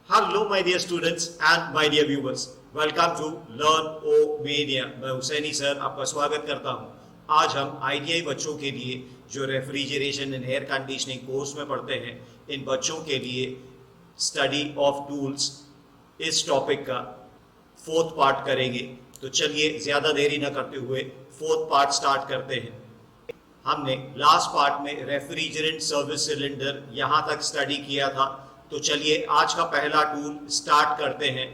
Hello my dear students and my dear viewers. Welcome to learn-o-mania. मैं Husaini sir आपका स्वागत करता हूं। आज हम ITI बच्चों के लिए जो refrigeration and air conditioning course में पढ़ते हैं, इन बच्चों के लिए स्टडी ऑफ टूल्स इस टॉपिक का फोर्थ पार्ट करेंगे। तो चलिए ज़्यादा देरी न करते हुए फोर्थ पार्ट स्टार्ट करते हैं। हमने लास्ट पार्ट में रेफ्रिजरेंट सर्विस सिलेंडर यहाँ तक स्टडी किया था। तो चलिए आज का पहला टूल स्टार्ट करते हैं।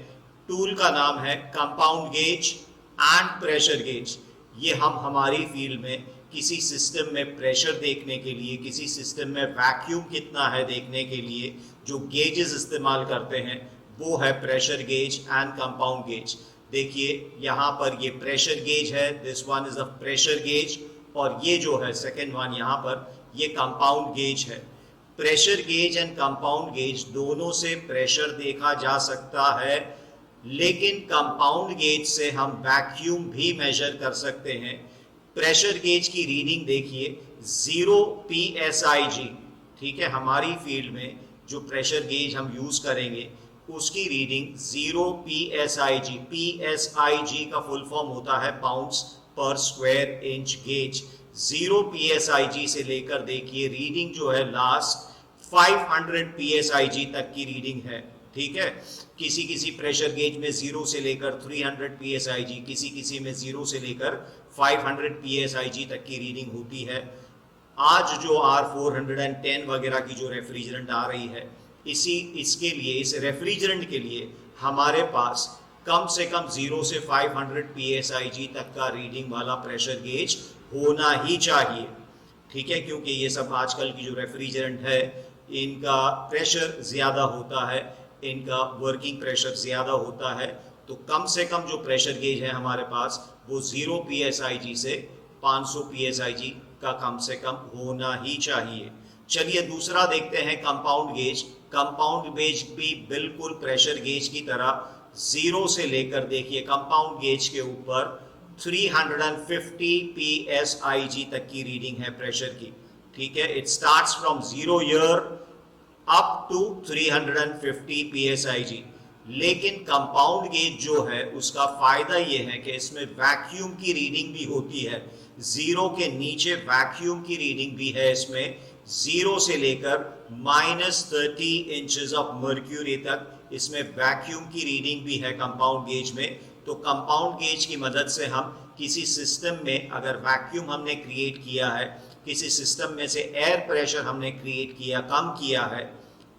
टूल का नाम है compound gauge and pressure gauge. ये हम हमारी फील्ड में किसी सिस्टम में प्रेशर देखने के लिए, किसी सिस्टम में वैक्यूम कितना है देखने के लिए जो गेजेस इस्तेमाल करते हैं वो है pressure gauge and compound gauge. देखिए यहाँ पर ये प्रेशर गेज है, this one is a pressure gauge, और ये जो है सेकेंड वन यहाँ पर ये कंपाउंड गेज है। Pressure gauge and compound gauge दोनों से प्रेशर देखा जा सकता है, लेकिन कंपाउंड गेज से हम वैक्यूम भी मेजर कर सकते हैं। प्रेशर गेज की रीडिंग देखिए 0 psig, ठीक है। हमारी फील्ड में जो प्रेशर गेज हम यूज करेंगे उसकी रीडिंग 0 psig। psig का फुल फॉर्म होता है पाउंड्स पर स्क्वायर इंच गेज। 0 psig से लेकर देखिए रीडिंग जो है लास्ट 500 psig तक की रीडिंग है, ठीक है। किसी किसी प्रेशर गेज में 0 से लेकर 300 psig, किसी किसी में 0 से लेकर 500 psig तक की रीडिंग होती है। आज जो R410 वगैरह की जो रेफ्रिजरेंट आ रही है, इसके लिए, इस रेफ्रिजरेंट के लिए हमारे पास कम से कम 0 से 500 psig तक का रीडिंग वाला प्रेशर गेज होना ही चाहिए, ठीक है। क्योंकि ये सब आजकल की जो रेफ्रिजरेंट है इनका प्रेशर ज़्यादा होता है, इनका वर्किंग प्रेशर ज़्यादा होता है। तो कम से कम जो प्रेशर गेज है हमारे पास वो 0 psig से 500 psig का कम से कम होना ही चाहिए। चलिए दूसरा देखते हैं कंपाउंड गेज। कंपाउंड गेज भी बिल्कुल प्रेशर गेज की तरह 0 से लेकर देखिए कंपाउंड गेज के ऊपर 350 psig तक की रीडिंग है प्रेशर की, ठीक है। It starts from 0 year up to 350 psig। लेकिन कंपाउंड गेज जो है उसका फायदा ये है कि इसमें वैक्यूम की रीडिंग भी होती है। 0 के नीचे वैक्यूम की रीडिंग भी है इसमें। 0 से लेकर -30 इंचेस ऑफ मर्क्यूरी तक इसमें वैक्यूम की रीडिंग भी है कंपाउंड गेज में। तो कंपाउंड गेज की मदद से हम किसी सिस्टम में अगर वैक्यूम हमने क्रिएट किया है, किसी सिस्टम में से एयर प्रेशर हमने क्रिएट किया, कम किया है,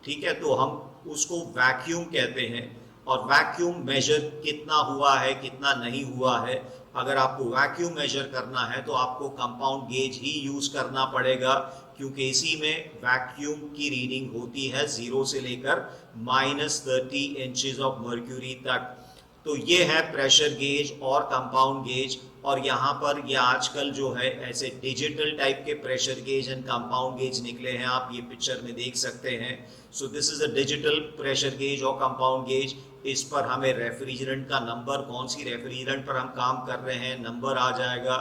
ठीक है, तो हम उसको वैक्यूम कहते हैं। और वैक्यूम मेजर कितना हुआ है कितना नहीं हुआ है, अगर आपको वैक्यूम मेजर करना है तो आपको कंपाउंड गेज ही यूज करना पड़ेगा, क्योंकि इसी में वैक्यूम की रीडिंग होती है 0 से लेकर -30 इंचेस ऑफ मर्क्यूरी तक। तो ये है प्रेशर गेज और कंपाउंड गेज। और यहाँ पर ये आजकल जो है ऐसे डिजिटल टाइप के pressure gauge and compound gauge निकले हैं, आप ये पिक्चर में देख सकते हैं। So this is a digital pressure gauge और कंपाउंड गेज। इस पर हमें रेफ्रिजरेंट का नंबर, कौन सी रेफ्रिजरेंट पर हम काम कर रहे हैं, नंबर आ जाएगा,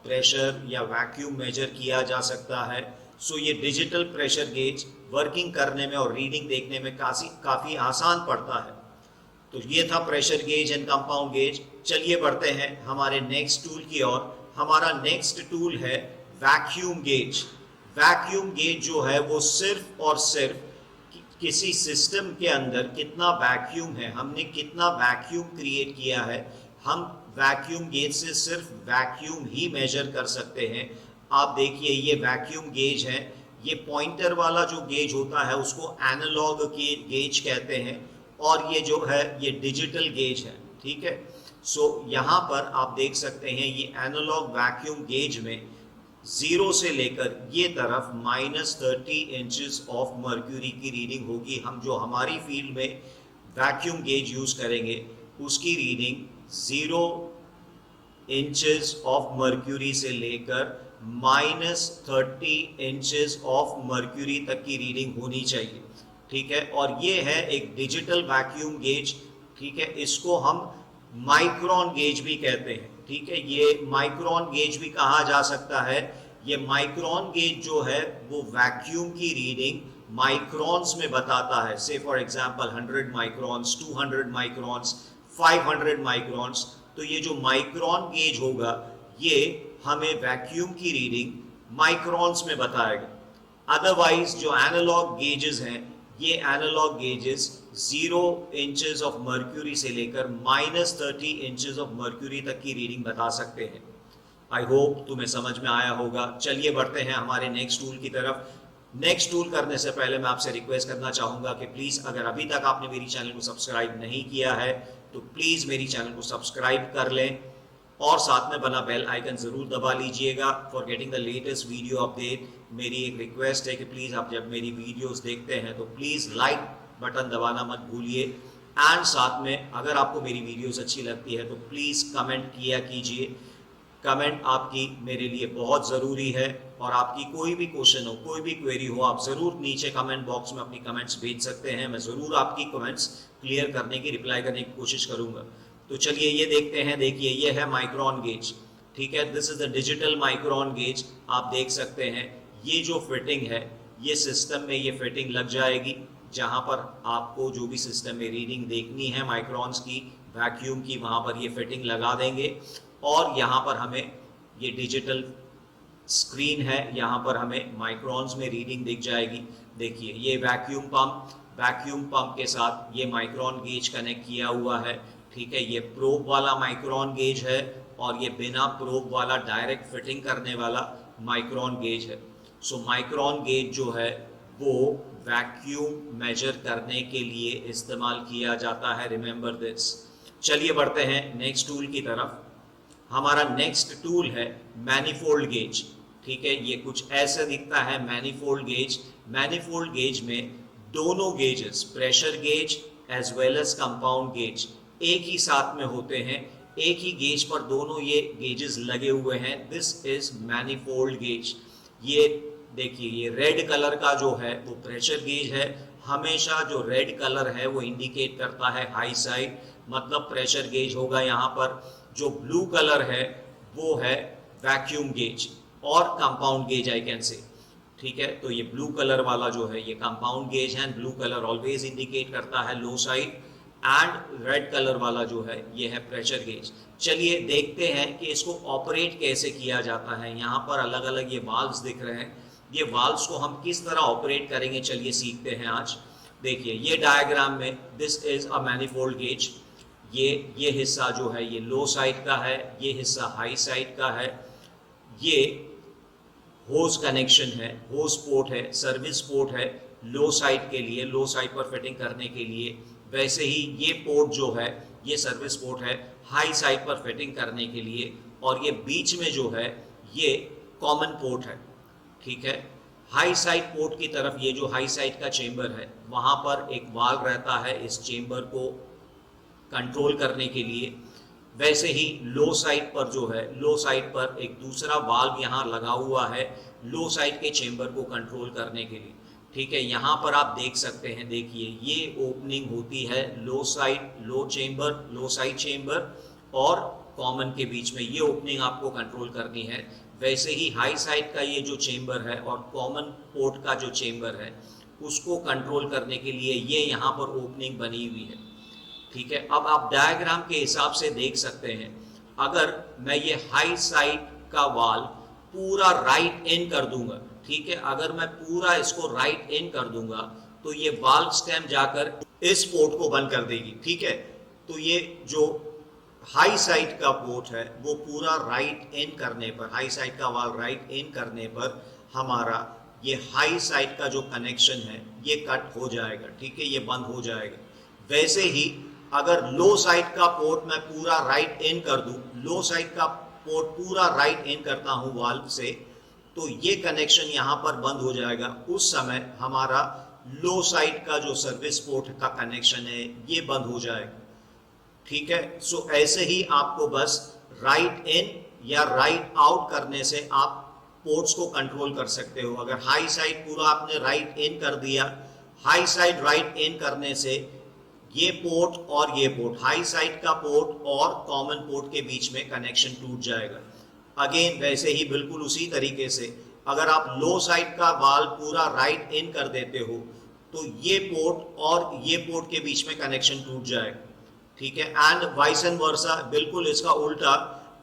प्रेशर या वैक्यूम मेजर किया जा सकता है। सो ये डिजिटल प्रेशर गेज वर्किंग करने में और रीडिंग देखने में काफ़ी आसान पड़ता है। तो ये था pressure gauge and compound gauge. चलिए बढ़ते हैं हमारे नेक्स्ट टूल की ओर। हमारा नेक्स्ट टूल है वैक्यूम गेज। वैक्यूम गेज जो है वो सिर्फ और सिर्फ किसी सिस्टम के अंदर कितना वैक्यूम है, हमने कितना वैक्यूम क्रिएट किया है, हम वैक्यूम गेज से सिर्फ वैक्यूम ही मेजर कर सकते हैं। आप देखिए ये वैक्यूम गेज है। ये पॉइंटर वाला जो गेज होता है उसको एनालॉग गेज कहते हैं, और ये जो है ये डिजिटल गेज है, ठीक है। सो यहाँ पर आप देख सकते हैं ये एनालॉग वैक्यूम गेज में 0 से लेकर ये तरफ -30 इंचेस ऑफ मर्क्यूरी की रीडिंग होगी। हम जो हमारी फील्ड में वैक्यूम गेज यूज करेंगे उसकी रीडिंग 0 इंचेस ऑफ मर्क्यूरी से लेकर -30 इंचेस ऑफ मर्क्यूरी तक की रीडिंग होनी चाहिए, ठीक है। और ये है एक डिजिटल वैक्यूम गेज, ठीक है। इसको हम माइक्रोन गेज भी कहते हैं, ठीक है। ये माइक्रोन गेज भी कहा जा सकता है। ये माइक्रोन गेज जो है वो वैक्यूम की रीडिंग माइक्रॉन्स में बताता है, से for example 100 microns, 200 microns, 500 microns, तो ये जो माइक्रॉन गेज होगा ये हमें वैक्यूम की रीडिंग माइक्रॉन्स में बताएगा। अदरवाइज जो एनालॉग गेजेस हैं, ये analog gauges 0 inches of mercury से लेकर -30 इंचेस ऑफ मर्क्यूरी तक की रीडिंग बता सकते हैं। आई होप तुम्हें समझ में आया होगा। चलिए बढ़ते हैं हमारे नेक्स्ट टूल की तरफ। नेक्स्ट टूल करने से पहले मैं आपसे रिक्वेस्ट करना चाहूंगा कि प्लीज अगर अभी तक आपने मेरी चैनल को सब्सक्राइब नहीं किया है तो प्लीज मेरी चैनल को सब्सक्राइब कर लें और साथ में बना बेल आइकन जरूर दबा लीजिएगा for getting the latest video update. मेरी एक रिक्वेस्ट है कि प्लीज आप जब मेरी वीडियोस देखते हैं तो प्लीज लाइक बटन दबाना मत भूलिए एंड साथ में अगर आपको मेरी वीडियोस अच्छी लगती है तो प्लीज कमेंट किया कीजिए। कमेंट आपकी मेरे लिए बहुत ज़रूरी है और आपकी कोई भी क्वेश्चन हो, कोई भी क्वेरी हो, आप ज़रूर नीचे कमेंट बॉक्स में अपनी कमेंट्स भेज सकते हैं। मैं ज़रूर आपकी कमेंट्स क्लियर करने की, रिप्लाई करने की कोशिश करूंगा। तो चलिए ये देखते हैं। देखिए ये है माइक्रॉन गेज, ठीक है, this is the digital micron gauge. आप देख सकते हैं ये जो फिटिंग है ये सिस्टम में ये फिटिंग लग जाएगी जहाँ पर आपको जो भी सिस्टम में रीडिंग देखनी है माइक्रॉन्स की, वैक्यूम की, वहाँ पर ये फिटिंग लगा देंगे और यहाँ पर हमें ये डिजिटल स्क्रीन है, यहाँ पर हमें माइक्रॉन्स में रीडिंग दिख जाएगी। देखिए ये वैक्यूम पंप के साथ ये माइक्रॉन गेज कनेक्ट किया हुआ है, ठीक है। ये प्रोब वाला माइक्रॉन गेज है और ये बिना प्रोब वाला डायरेक्ट फिटिंग करने वाला माइक्रॉन गेज है। सो माइक्रॉन गेज जो है वो वैक्यूम मेजर करने के लिए इस्तेमाल किया जाता है, रिमेंबर दिस। चलिए बढ़ते हैं नेक्स्ट टूल की तरफ। हमारा नेक्स्ट टूल है मैनिफोल्ड गेज, ठीक है। ये कुछ ऐसा दिखता है मैनिफोल्ड गेज। मैनिफोल्ड गेज में दोनों gauges, pressure gauge as well as compound gauge, एक ही साथ में होते हैं। एक ही गेज पर दोनों ये गेजेस लगे हुए हैं। This is manifold gauge. ये देखिए ये रेड कलर का जो है वो प्रेशर गेज है। हमेशा जो रेड कलर है वो इंडिकेट करता है हाई साइड, मतलब प्रेशर गेज होगा यहाँ पर। जो ब्लू कलर है वो है वैक्यूम गेज और compound gauge I can say, ठीक है। तो ये ब्लू कलर वाला जो है ये कंपाउंड गेज है। ब्लू कलर ऑलवेज इंडिकेट करता है लो साइड एंड रेड कलर वाला जो है ये है प्रेशर गेज। चलिए देखते हैं कि इसको ऑपरेट कैसे किया जाता है। यहाँ पर अलग अलग ये वाल्व्स दिख रहे हैं, ये वाल्व्स को हम किस तरह ऑपरेट करेंगे चलिए सीखते हैं आज। देखिए ये डायग्राम में this is a manifold gauge. ये हिस्सा जो है ये लो साइड का है, ये हिस्सा हाई साइड का है। ये होज कनेक्शन है, होज पोर्ट है, सर्विस पोर्ट है लो साइड के लिए, लो साइड पर फिटिंग करने के लिए। वैसे ही ये पोर्ट जो है ये सर्विस पोर्ट है हाई साइड पर फिटिंग करने के लिए। और ये बीच में जो है ये कॉमन पोर्ट है, ठीक है। हाई साइड पोर्ट की तरफ ये जो हाई साइड का चेंबर है वहाँ पर एक वाल्व रहता है इस चेंबर को कंट्रोल करने के लिए। वैसे ही लो साइड पर जो है, लो साइड पर एक दूसरा वाल्व यहाँ लगा हुआ है लो साइड के चेंबर को कंट्रोल करने के लिए, ठीक है। यहाँ पर आप देख सकते हैं, देखिए ये ओपनिंग होती है लो साइड, लो चेंबर, लो साइड चेंबर और कॉमन के बीच में ये ओपनिंग आपको कंट्रोल करनी है। वैसे ही हाई साइड का ये जो चेंबर है और कॉमन पोर्ट का जो चेंबर है उसको कंट्रोल करने के लिए ये यहाँ पर ओपनिंग बनी हुई है, ठीक है। अब आप डायग्राम के हिसाब से देख सकते हैं, अगर मैं ये हाई साइड का वाल्व पूरा राइट इन कर दूंगा, ठीक है, अगर मैं पूरा इसको राइट इन कर दूंगा तो ये वाल्व स्टेम जाकर इस पोर्ट को बंद कर देगी, ठीक है। तो ये जो हाई साइड का पोर्ट है वो पूरा राइट इन करने पर, हाई साइड का वाल्व राइट इन करने पर हमारा ये हाई साइड का जो कनेक्शन है ये कट हो जाएगा, ठीक है, ये बंद हो जाएगा। वैसे ही अगर लो साइड का पोर्ट मैं पूरा राइट इन कर दूं, लो साइड का पोर्ट पूरा राइट इन करता हूं वाल्व से, तो ये कनेक्शन यहां पर बंद हो जाएगा। उस समय हमारा लो साइड का जो सर्विस पोर्ट का कनेक्शन है ये बंद हो जाएगा, ठीक है। सो ऐसे ही आपको बस राइट इन या राइट आउट करने से आप पोर्ट्स को कंट्रोल कर सकते हो। अगर हाई साइड पूरा आपने राइट इन कर दिया, हाई साइड राइट इन करने से ये पोर्ट और ये पोर्ट, हाई साइड का पोर्ट और कॉमन पोर्ट के बीच में कनेक्शन टूट जाएगा। अगेन वैसे ही बिल्कुल उसी तरीके से अगर आप लो साइड का वाल्व पूरा राइट इन कर देते हो तो ये पोर्ट और ये पोर्ट के बीच में कनेक्शन टूट जाएगा, ठीक है। एंड वाइस एंड वर्सा, बिल्कुल इसका उल्टा,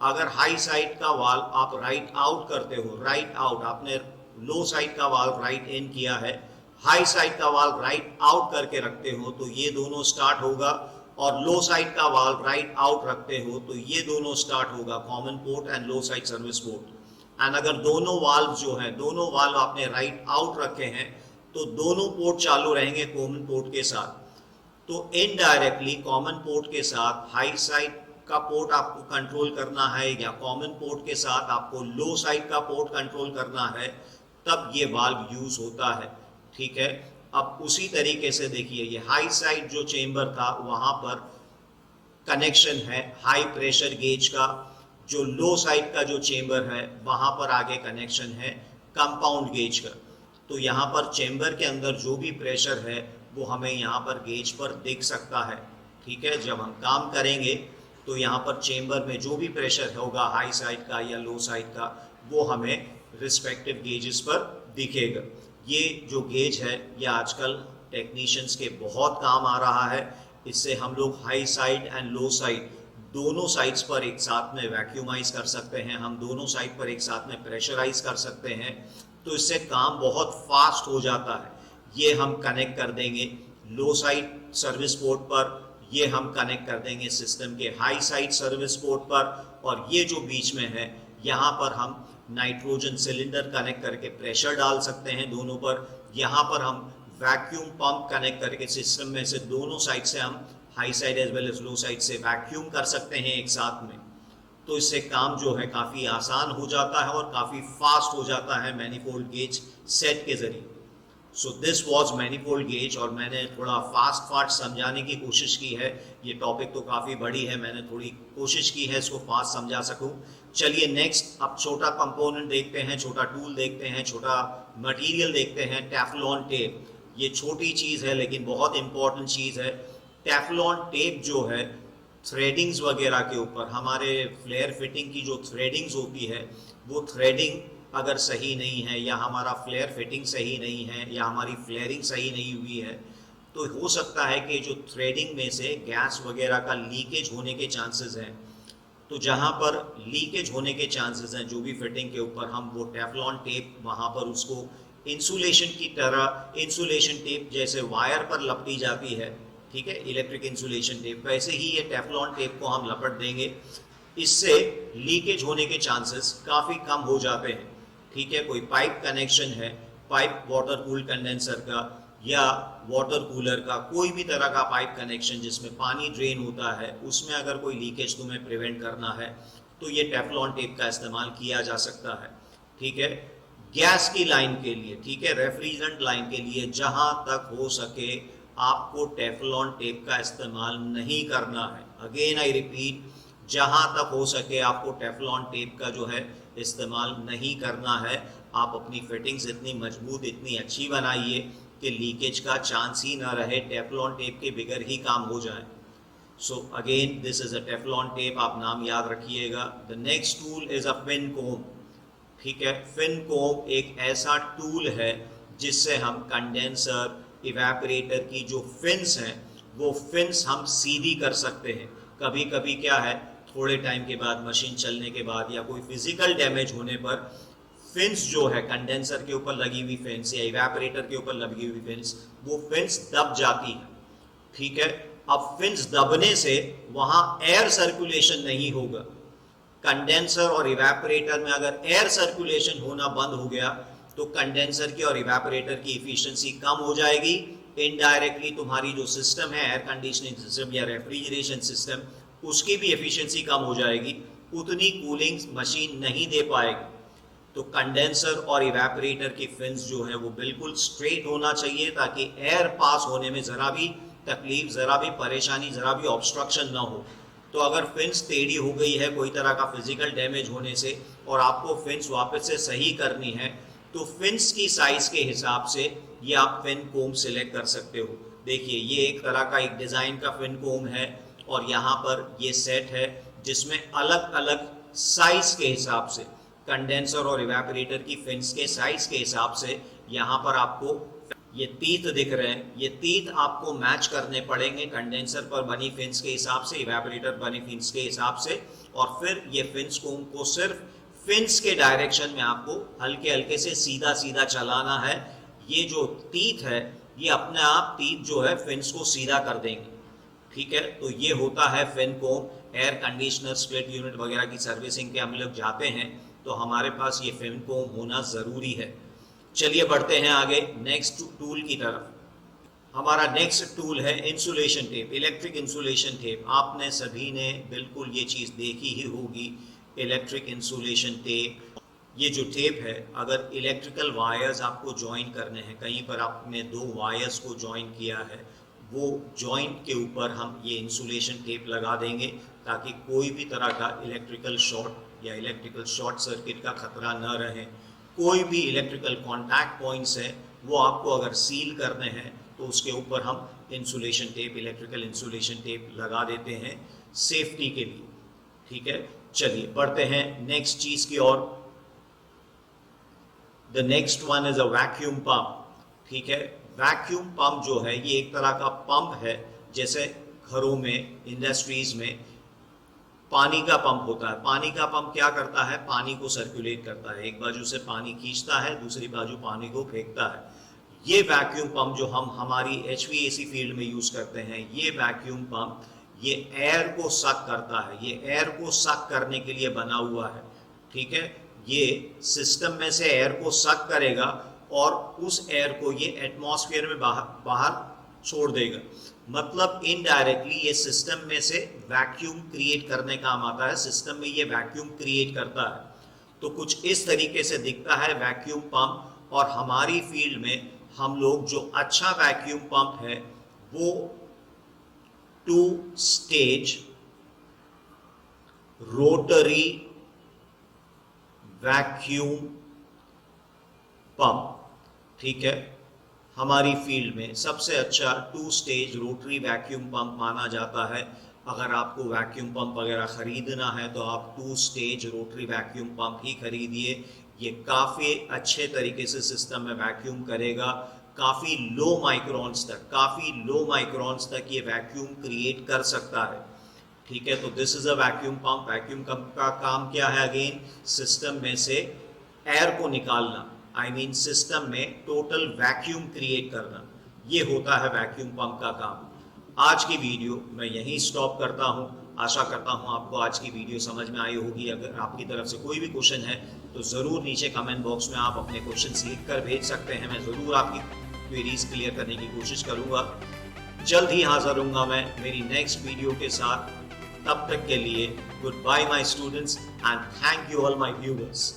अगर हाई साइड का वाल्व आप राइट आउट करते हो, राइट आउट, आपने लो साइड का वाल्व राइट इन किया है, हाई साइड का वाल्व राइट आउट करके रखते हो तो ये दोनों स्टार्ट होगा, और लो साइड का वाल्व राइट आउट रखते हो तो ये दोनों स्टार्ट होगा, common port and low side service port. And अगर दोनों वाल्व जो है, दोनों वाल्व आपने राइट आउट रखे हैं तो दोनों पोर्ट चालू रहेंगे कॉमन पोर्ट के साथ। तो इनडायरेक्टली कॉमन पोर्ट के साथ हाई साइड का पोर्ट आपको कंट्रोल करना है, या कॉमन पोर्ट के साथ आपको लो साइड का पोर्ट कंट्रोल करना है, तब ये वाल्व यूज होता है, ठीक है। अब उसी तरीके से देखिए, ये हाई साइड जो चेंबर था वहां पर कनेक्शन है हाई प्रेशर गेज का, जो लो साइड का जो चेंबर है वहां पर आगे कनेक्शन है कंपाउंड गेज का। तो यहाँ पर चेंबर के अंदर जो भी प्रेशर है वो हमें यहाँ पर गेज पर दिख सकता है, ठीक है। जब हम काम करेंगे तो यहाँ पर चेंबर में जो भी प्रेशर होगा हाई साइड का या लो साइड का, वो हमें रिस्पेक्टिव गेजेस पर दिखेगा। ये जो गेज है ये आजकल टेक्नीशियंस के बहुत काम आ रहा है। इससे हम लोग high side and low side दोनों साइड्स पर एक साथ में वैक्यूमाइज कर सकते हैं, हम दोनों साइड पर एक साथ में प्रेशराइज कर सकते हैं, तो इससे काम बहुत फास्ट हो जाता है। ये हम कनेक्ट कर देंगे लो साइड सर्विस पोर्ट पर, ये हम कनेक्ट कर देंगे सिस्टम के हाई साइड सर्विस पोर्ट पर, और ये जो बीच में है यहाँ पर हम नाइट्रोजन सिलेंडर कनेक्ट करके प्रेशर डाल सकते हैं दोनों पर। यहाँ पर हम वैक्यूम पंप कनेक्ट करके सिस्टम में से दोनों साइड से हम high side as well as low side से वैक्यूम कर सकते हैं एक साथ में। तो इससे काम जो है काफ़ी आसान हो जाता है और काफ़ी फास्ट हो जाता है मैनिफोल्ड गेज सेट के ज़रिए। So this was manifold gauge, और मैंने थोड़ा फास्ट समझाने की कोशिश की है। ये टॉपिक तो काफ़ी बड़ी है, मैंने थोड़ी कोशिश की है इसको फास्ट समझा सकूं। चलिए नेक्स्ट अब छोटा कंपोनेंट देखते हैं, छोटा टूल देखते हैं, छोटा मटेरियल देखते हैं, टेफ्लॉन टेप। ये छोटी चीज़ है लेकिन बहुत इंपॉर्टेंट चीज़ है। टेफ्लॉन टेप जो है थ्रेडिंग्स वगैरह के ऊपर, हमारे फ्लेयर फिटिंग की जो थ्रेडिंग्स होती है वो थ्रेडिंग अगर सही नहीं है, या हमारा फ्लेयर फिटिंग सही नहीं है, या हमारी फ्लेयरिंग सही नहीं हुई है, तो हो सकता है कि जो थ्रेडिंग में से गैस वगैरह का लीकेज होने के चांसेस हैं। तो जहाँ पर लीकेज होने के चांसेस हैं जो भी फिटिंग के ऊपर, हम वो टेफ्लॉन टेप वहाँ पर उसको इंसुलेशन की तरह, इंसुलेशन टेप जैसे वायर पर लपटी जाती है, ठीक है, इलेक्ट्रिक इंसुलेशन टेप, वैसे ही ये टेफ्लॉन टेप को हम लपट देंगे। इससे लीकेज होने के चांसेस काफ़ी कम हो जाते हैं, ठीक है। कोई पाइप कनेक्शन है, पाइप वाटर कूल कंडेंसर का या वाटर कूलर का, कोई भी तरह का पाइप कनेक्शन जिसमें पानी ड्रेन होता है, उसमें अगर कोई लीकेज तुम्हें प्रिवेंट करना है तो ये टेफ्लॉन टेप का इस्तेमाल किया जा सकता है, ठीक है। गैस की लाइन के लिए, ठीक है, रेफ्रिजरेंट लाइन के लिए जहां तक हो सके आपको टेफ्लॉन टेप का इस्तेमाल नहीं करना है। अगेन आई रिपीट, जहां तक हो सके आपको टेफ्लॉन टेप का जो है इस्तेमाल नहीं करना है। आप अपनी फिटिंग्स इतनी मजबूत, इतनी अच्छी बनाइए कि लीकेज का चांस ही ना रहे, टेफ्लॉन टेप के बगैर ही काम हो जाए। So again this is a Teflon tape, आप नाम याद रखिएगा। The next tool is a fin comb, ठीक है। फिन कोम एक ऐसा टूल है जिससे हम कंडेंसर इवेपोरेटर की जो फिन्स हैं वो फिन्स हम सीधी कर सकते हैं। कभी कभी क्या है, थोड़े टाइम के बाद, मशीन चलने के बाद या कोई फिजिकल डैमेज होने पर फिन्स जो है कंडेंसर के ऊपर लगी हुई फिन्स या इवेपोरेटर के ऊपर लगी हुई फिन्स, वो फिन्स दब जाती है, ठीक है। अब फिन्स दबने से वहां एयर सर्कुलेशन नहीं होगा। कंडेंसर और इवेपोरेटर में अगर एयर सर्कुलेशन होना बंद हो गया तो कंडेंसर की और इवेपोरेटर की एफिशिएंसी कम हो जाएगी। इनडायरेक्टली तुम्हारी जो सिस्टम है, एयर कंडीशनिंग सिस्टम या रेफ्रिजरेशन सिस्टम, उसकी भी एफिशिएंसी कम हो जाएगी, उतनी कूलिंग मशीन नहीं दे पाएगी। तो कंडेंसर और इवेपोरेटर की फिन्स जो है वो बिल्कुल स्ट्रेट होना चाहिए ताकि एयर पास होने में ज़रा भी तकलीफ, ज़रा भी परेशानी, ज़रा भी ऑब्स्ट्रक्शन ना हो। तो अगर फिन्स टेढ़ी हो गई है कोई तरह का फिजिकल डैमेज होने से और आपको फिन्स वापस से सही करनी है, तो फिन्स की साइज के हिसाब से ये आप फिन कोम सिलेक्ट कर सकते हो। देखिए ये एक तरह का एक डिज़ाइन का फिन कोम है और यहाँ पर ये सेट है जिसमें अलग अलग साइज के हिसाब से कंडेंसर और इवेपोरेटर की फिन्स के साइज के हिसाब से यहाँ पर आपको ये तीत दिख रहे हैं, ये तीत आपको मैच करने पड़ेंगे कंडेंसर पर बनी फिन्स के हिसाब से, इवेपोरेटर बनी फिन्स के हिसाब से। और फिर ये फिन्स को सिर्फ फिन्स के डायरेक्शन में आपको हल्के हल्के से सीधा सीधा चलाना है। ये जो तीत है ये अपने आप तीत जो है फिन्स को सीधा कर देंगे, ठीक है। तो ये होता है फिन कोम। एयर कंडीशनर, स्प्लिट यूनिट वगैरह की सर्विसिंग के हम लोग जाते हैं तो हमारे पास ये फिन कोम होना ज़रूरी है। चलिए बढ़ते हैं आगे नेक्स्ट टूल की तरफ। हमारा नेक्स्ट टूल है insulation tape, electric insulation tape. आपने सभी ने बिल्कुल ये चीज़ देखी ही होगी, इलेक्ट्रिक इंसुलेशन टेप। ये जो टेप है, अगर इलेक्ट्रिकल वायर्स आपको ज्वाइन करने हैं, कहीं पर आपने दो वायर्स को ज्वाइन किया है, वो जॉइंट के ऊपर हम ये इंसुलेशन टेप लगा देंगे ताकि कोई भी तरह का इलेक्ट्रिकल शॉर्ट या इलेक्ट्रिकल शॉर्ट सर्किट का खतरा न रहे। कोई भी इलेक्ट्रिकल कॉन्टैक्ट पॉइंट्स है वो आपको अगर सील करने हैं तो उसके ऊपर हम insulation tape, electrical insulation tape लगा देते हैं सेफ्टी के लिए, ठीक है। चलिए बढ़ते हैं नेक्स्ट चीज़ की ओर। The next one is a vacuum pump, ठीक है। वैक्यूम पंप जो है ये एक तरह का पंप है, जैसे घरों में, इंडस्ट्रीज में पानी का पंप होता है। पानी का पंप क्या करता है, पानी को सर्कुलेट करता है, एक बाजू से पानी खींचता है, दूसरी बाजू पानी को फेंकता है। ये वैक्यूम पंप जो हम हमारी HVAC फील्ड में यूज करते हैं, ये वैक्यूम पंप ये एयर को सक करता है, ये एयर को सक करने के लिए बना हुआ है, ठीक है। ये सिस्टम में से एयर को सक करेगा और उस एयर को ये एटमॉस्फेयर में बाहर छोड़ देगा। मतलब इनडायरेक्टली ये सिस्टम में से वैक्यूम क्रिएट करने काम आता है, सिस्टम में ये वैक्यूम क्रिएट करता है। तो कुछ इस तरीके से दिखता है वैक्यूम पंप। और हमारी फील्ड में हम लोग जो अच्छा वैक्यूम पंप है वो 2 स्टेज रोटरी वैक्यूम पंप, ठीक है। हमारी फील्ड में सबसे अच्छा 2 स्टेज रोटरी वैक्यूम पंप माना जाता है। अगर आपको वैक्यूम पंप वगैरह ख़रीदना है तो आप 2 स्टेज रोटरी वैक्यूम पंप ही खरीदिए। ये काफ़ी अच्छे तरीके से सिस्टम में वैक्यूम करेगा, काफ़ी लो माइक्रोन्स तक ये वैक्यूम क्रिएट कर सकता है, ठीक है। तो this is a vacuum pump. Vacuum pump का काम क्या है, अगेन सिस्टम में से एयर को निकालना, सिस्टम में टोटल वैक्यूम क्रिएट करना, ये होता है वैक्यूम पंप का काम। आज की वीडियो मैं यहीं स्टॉप करता हूँ। आशा करता हूँ आपको आज की वीडियो समझ में आई होगी। अगर आपकी तरफ से कोई भी क्वेश्चन है तो ज़रूर नीचे कमेंट बॉक्स में आप अपने क्वेश्चन लिख कर भेज सकते हैं। मैं ज़रूर आपकी क्वेरीज क्लियर करने की कोशिश करूँगा। जल्द ही हाजिर होऊंगा मैं मेरी नेक्स्ट वीडियो के साथ। तब तक के लिए good bye my students and thank you all my viewers.